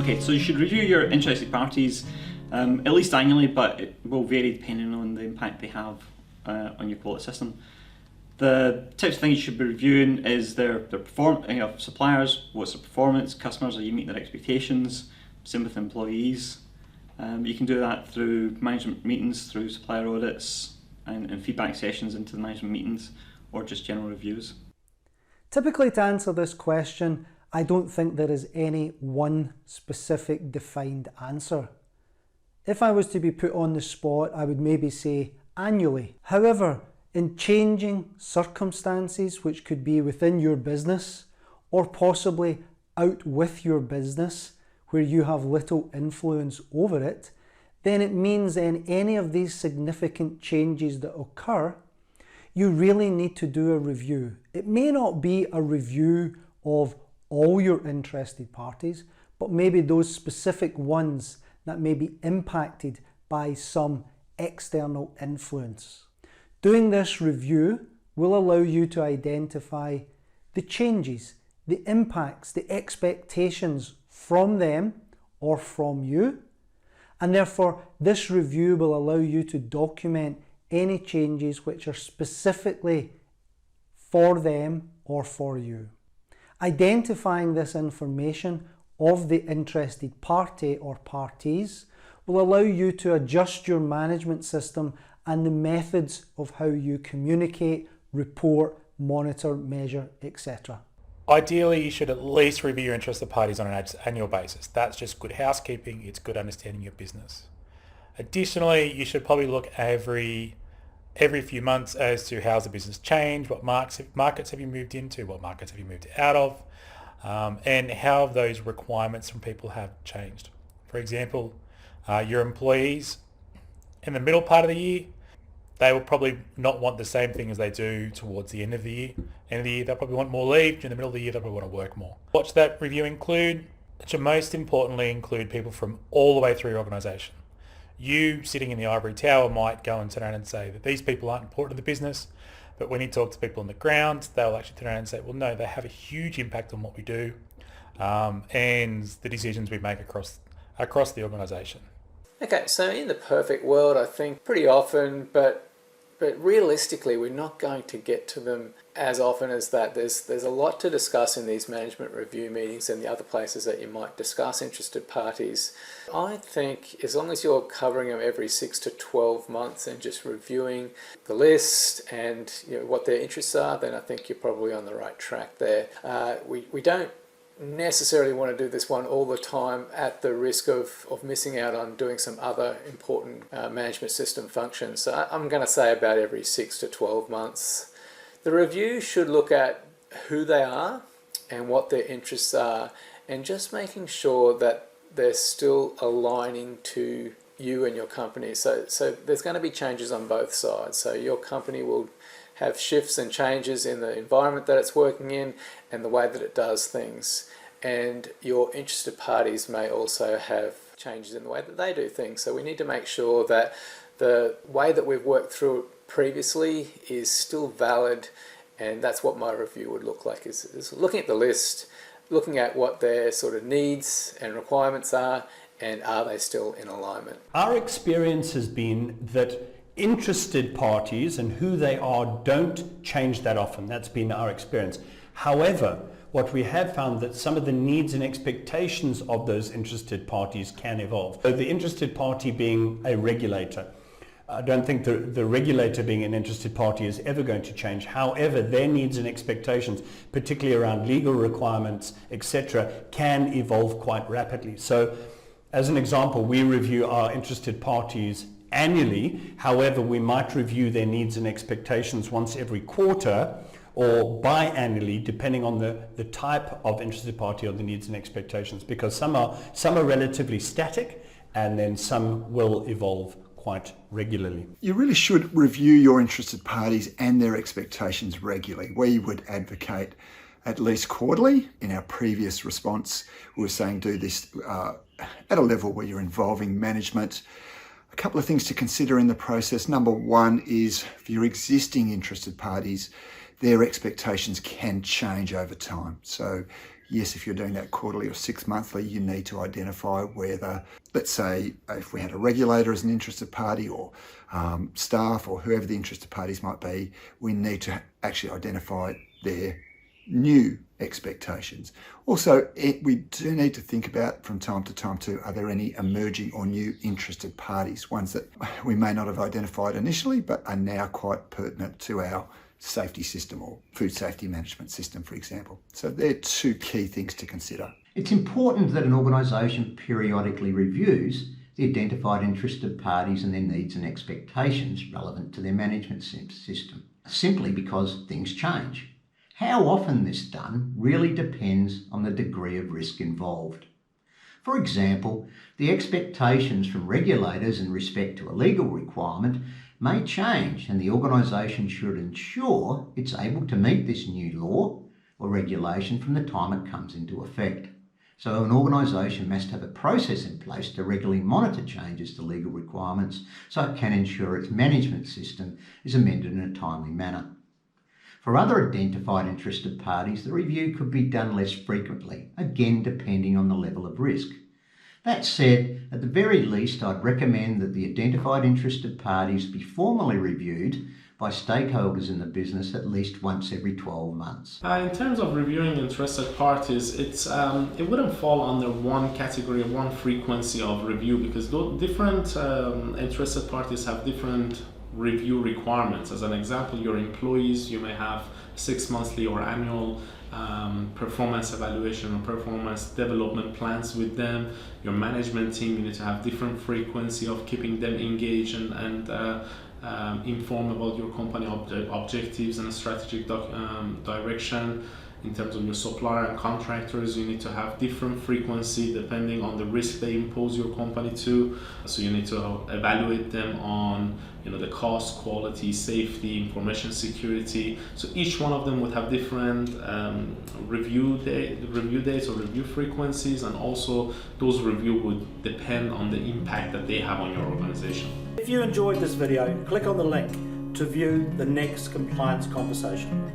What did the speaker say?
Okay, so you should review your interested parties at least annually, but it will vary depending on the impact they have on your quality system. The types of things you should be reviewing is their suppliers, what's their performance, customers, are you meeting their expectations, same with employees. You can do that through management meetings, through supplier audits and feedback sessions into the management meetings, or just general reviews. Typically, to answer this question, I don't think there is any one specific defined answer. If I was to be put on the spot, I would maybe say annually. However, in changing circumstances which could be within your business or possibly out with your business where you have little influence over it, then it means in any of these significant changes that occur, you really need to do a review. It may not be a review of all your interested parties, but maybe those specific ones that may be impacted by some external influence. Doing this review will allow you to identify the changes, the impacts, the expectations from them or from you, and therefore this review will allow you to document any changes which are specifically for them or for you. Identifying this information of the interested party or parties will allow you to adjust your management system and the methods of how you communicate, report, monitor, measure, etc. Ideally, you should at least review your interested parties on an annual basis. That's just good housekeeping. It's good understanding your business. Additionally, you should probably look every few months as to how's the business changed, what markets have you moved into, what markets have you moved out of, and how those requirements from people have changed. For example, your employees in the middle part of the year, they will probably not want the same thing as they do towards the end of the year. End of the year, they'll probably want more leave. During the middle of the year, they'll probably want to work more. What should that review include? It should most importantly include people from all the way through your organisation. You sitting in the ivory tower might go and turn around and say that these people aren't important to the business, but when you talk to people on the ground, they'll actually turn around and say, well, no, they have a huge impact on what we do and the decisions we make across the organisation. Okay, so in the perfect world, I think pretty often, but realistically, we're not going to get to them as often as that. There's a lot to discuss in these management review meetings and the other places that you might discuss interested parties. I think as long as you're covering them every 6 to 12 months and just reviewing the list and what their interests are, then I think you're probably on the right track there. We don't necessarily want to do this one all the time at the risk of missing out on doing some other important management system functions. So I'm going to say about every 6 to 12 months. The review should look at who they are and what their interests are, and just making sure that they're still aligning to you and your company. So there's going to be changes on both sides. So your company will have shifts and changes in the environment that it's working in and the way that it does things. And your interested parties may also have changes in the way that they do things. So we need to make sure that the way that we've worked through it previously is still valid, and that's what my review would look like, is looking at the list, looking at what their sort of needs and requirements are, and are they still in alignment. Our experience has been that interested parties and who they are don't change that often. That's been our experience. However, what we have found that some of the needs and expectations of those interested parties can evolve. So the interested party being a regulator. I don't think the regulator being an interested party is ever going to change. However, their needs and expectations, particularly around legal requirements, etc., can evolve quite rapidly. So as an example, we review our interested parties annually. However, we might review their needs and expectations once every quarter or biannually, depending on the type of interested party or the needs and expectations, because some are relatively static and then some will evolve quite regularly. You really should review your interested parties and their expectations regularly. We would advocate at least quarterly. In our previous response, we were saying do this at a level where you're involving management. A couple of things to consider in the process. Number one is for your existing interested parties, their expectations can change over time. So yes, if you're doing that quarterly or 6 monthly, you need to identify whether, let's say, if we had a regulator as an interested party, or staff, or whoever the interested parties might be, we need to actually identify their new expectations. Also, we do need to think about from time to time too, are there any emerging or new interested parties, ones that we may not have identified initially but are now quite pertinent to our safety system or food safety management system, for example. So they're two key things to consider. It's important that an organisation periodically reviews the identified interested parties and their needs and expectations relevant to their management system, simply because things change. How often this is done really depends on the degree of risk involved. For example, the expectations from regulators in respect to a legal requirement may change, and the organisation should ensure it's able to meet this new law or regulation from the time it comes into effect. So an organisation must have a process in place to regularly monitor changes to legal requirements so it can ensure its management system is amended in a timely manner. For other identified interested parties, the review could be done less frequently, again depending on the level of risk. That said, at the very least, I'd recommend that the identified interested parties be formally reviewed by stakeholders in the business at least once every 12 months. In terms of reviewing interested parties, it wouldn't fall under one category, one frequency of review, because different interested parties have different review requirements. As an example, your employees, you may have 6 monthly or annual performance evaluation or performance development plans with them. Your management team, you need to have different frequency of keeping them engaged and informed about your company objectives and strategic direction. In terms of your supplier and contractors, you need to have different frequency depending on the risk they impose your company to. So you need to evaluate them on the cost, quality, safety, information security. So each one of them would have different review dates or review frequencies, and also those reviews would depend on the impact that they have on your organization. If you enjoyed this video, click on the link to view the next compliance conversation.